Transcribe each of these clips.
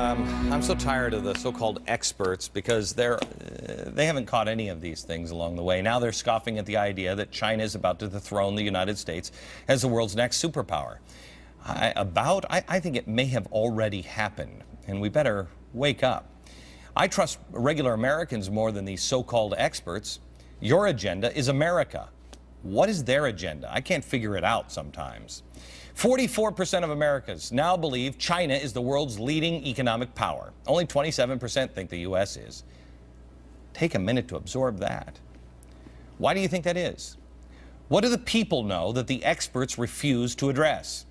I'm so tired of the so-called experts because they haven't caught any of these things along the way. Now they're scoffing at the idea that China is about to dethrone the United States as the world's next superpower. I think it may have already happened, and we better wake up. I trust regular Americans more than these so-called experts. Your agenda is America. What is their agenda? I can't figure it out sometimes. 44% of Americans now believe China is the world's leading economic power. Only 27% think the U.S. is. Take a minute to absorb that. Why do you think that is? What do the people know that the experts refuse to address?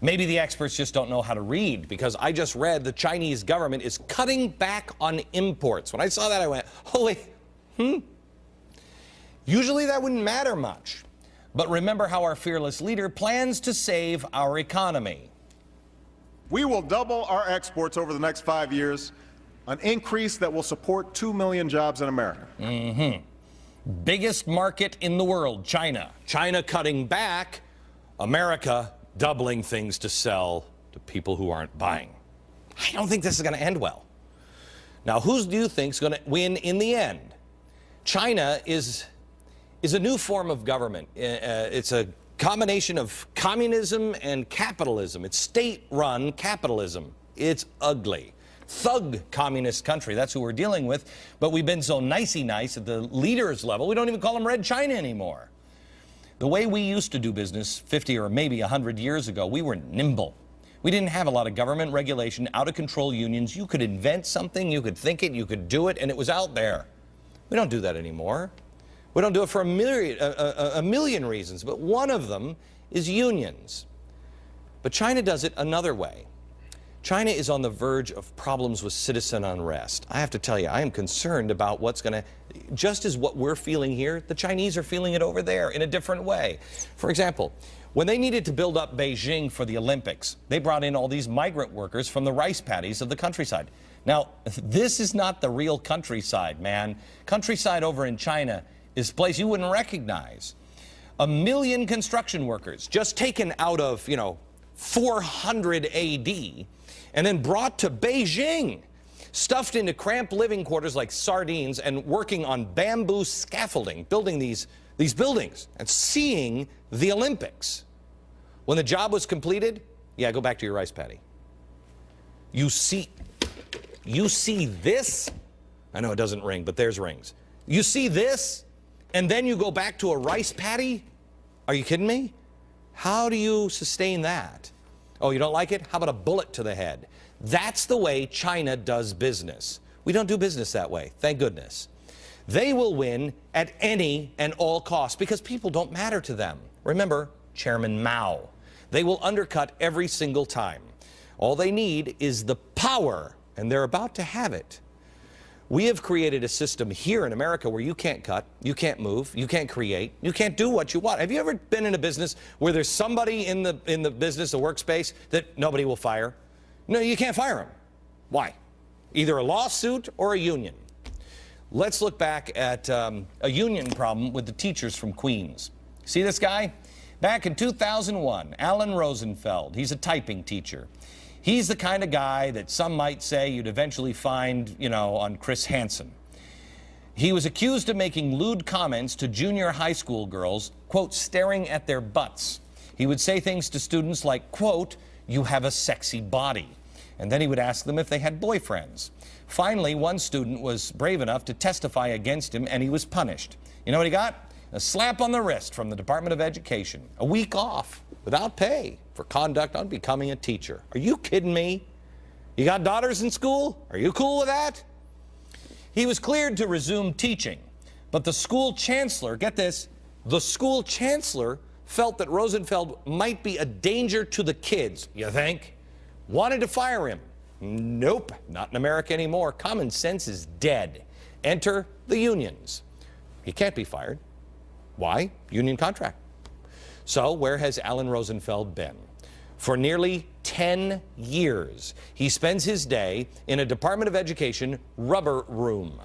Maybe the experts just don't know how to read, because I just read the Chinese government is cutting back on imports. When I saw that, I went, holy, Usually that wouldn't matter much. But remember how our fearless leader plans to save our economy. We will double our exports over the next 5 years, an increase that will support 2 million jobs in America. Biggest market in the world, China. China cutting back, America doubling things to sell to people who aren't buying. I don't think this is going to end well. Now, who do you think is going to win in the end? China is a new form of government. It's a combination of communism and capitalism. It's state-run capitalism. It's ugly. Thug communist country, that's who we're dealing with. But we've been so nicey-nice at the leaders level, we don't even call them Red China anymore. The way we used to do business 50 or maybe 100 years ago, we were nimble. We didn't have a lot of government regulation, out-of-control unions. You could invent something, you could think it, you could do it, and it was out there. We don't do that anymore. We don't do it for a million reasons, but one of them is unions. But China does it another way. China is on the verge of problems with citizen unrest. I have to tell you, I am concerned about what's going to, just as what we're feeling here, the Chinese are feeling it over there in a different way. For example, when they needed to build up Beijing for the Olympics, they brought in all these migrant workers from the rice paddies of the countryside. Now, this is not the real countryside, man. Countryside over in China is a place you wouldn't recognize. 1 million construction workers just taken out of, 400 AD and then brought to Beijing, stuffed into cramped living quarters like sardines and working on bamboo scaffolding, building these buildings and seeing the Olympics. When the job was completed, yeah, go back to your rice paddy. You see this? I know it doesn't ring, but there's rings. You see this, and then you go back to a rice paddy? Are you kidding me? How do you sustain that? Oh, you don't like it? How about a bullet to the head? That's the way China does business. We don't do business that way, thank goodness. They will win at any and all costs because people don't matter to them. Remember Chairman Mao. They will undercut every single time. All they need is the power, and they're about to have it. We have created a system here in America where you can't cut, you can't move, you can't create, you can't do what you want. Have you ever been in a business where there's somebody in the business, a workspace, that nobody will fire? No, you can't fire them. Why? Either a lawsuit or a union. Let's look back at a union problem with the teachers from Queens. See this guy? Back in 2001, Alan Rosenfeld, he's a typing teacher. He's the kind of guy that some might say you'd eventually find, on Chris Hansen. He was accused of making lewd comments to junior high school girls, quote, staring at their butts. He would say things to students like, quote, you have a sexy body. And then he would ask them if they had boyfriends. Finally, one student was brave enough to testify against him, and he was punished. You know what he got? A slap on the wrist from the Department of Education. A week off without pay for conduct unbecoming a teacher. Are you kidding me? You got daughters in school? Are you cool with that? He was cleared to resume teaching, but the school chancellor, get this, the school chancellor felt that Rosenfeld might be a danger to the kids, you think? Wanted to fire him. Nope, not in America anymore. Common sense is dead. Enter the unions. He can't be fired. Why? Union contract. So where has Alan Rosenfeld been? For nearly 10 years, he spends his day in a Department of Education rubber room.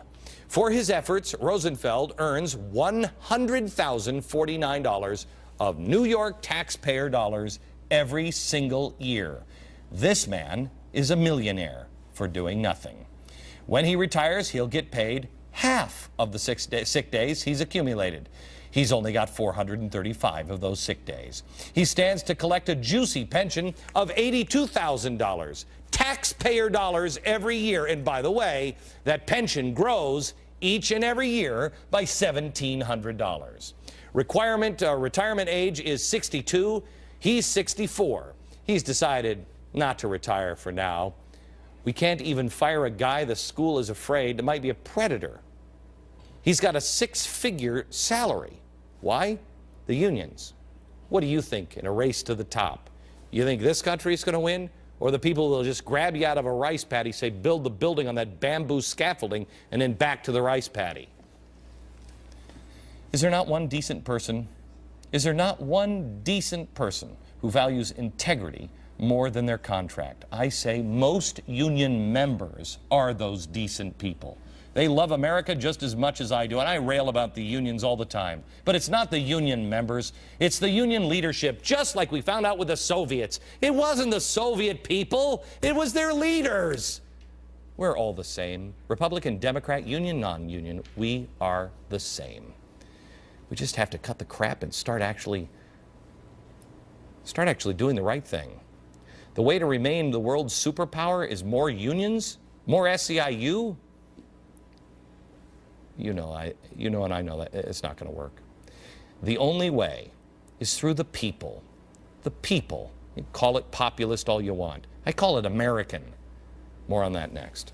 For his efforts, Rosenfeld earns $100,049 of New York taxpayer dollars every single year. This man is a millionaire. for doing nothing. When he retires, he'll get paid half of the sick days he's accumulated. He's only got 435 of those sick days. He stands to collect a juicy pension of $82,000, taxpayer dollars every year. And by the way, that pension grows each and every year by $1,700. Retirement age is 62. He's 64. He's decided not to retire for now. We can't even fire a guy the school is afraid that might be a predator. He's got a six-figure salary. Why? The unions. What do you think in a race to the top? You think this country is going to win? Or the people will just grab you out of a rice paddy, say, build the building on that bamboo scaffolding, and then back to the rice paddy? Is there not one decent person? Is there not one decent person who values integrity more than their contract? I say most union members are those decent people. They love America just as much as I do, and I rail about the unions all the time. But it's not the union members, it's the union leadership, just like we found out with the Soviets. It wasn't the Soviet people, it was their leaders. We're all the same. Republican, Democrat, union, non-union, we are the same. We just have to cut the crap and start actually doing the right thing. The way to remain the world's superpower is more unions, more SEIU. You know and I know that it's not going to work. The only way is through the people. The people. You call it populist all you want. I call it American. More on that next.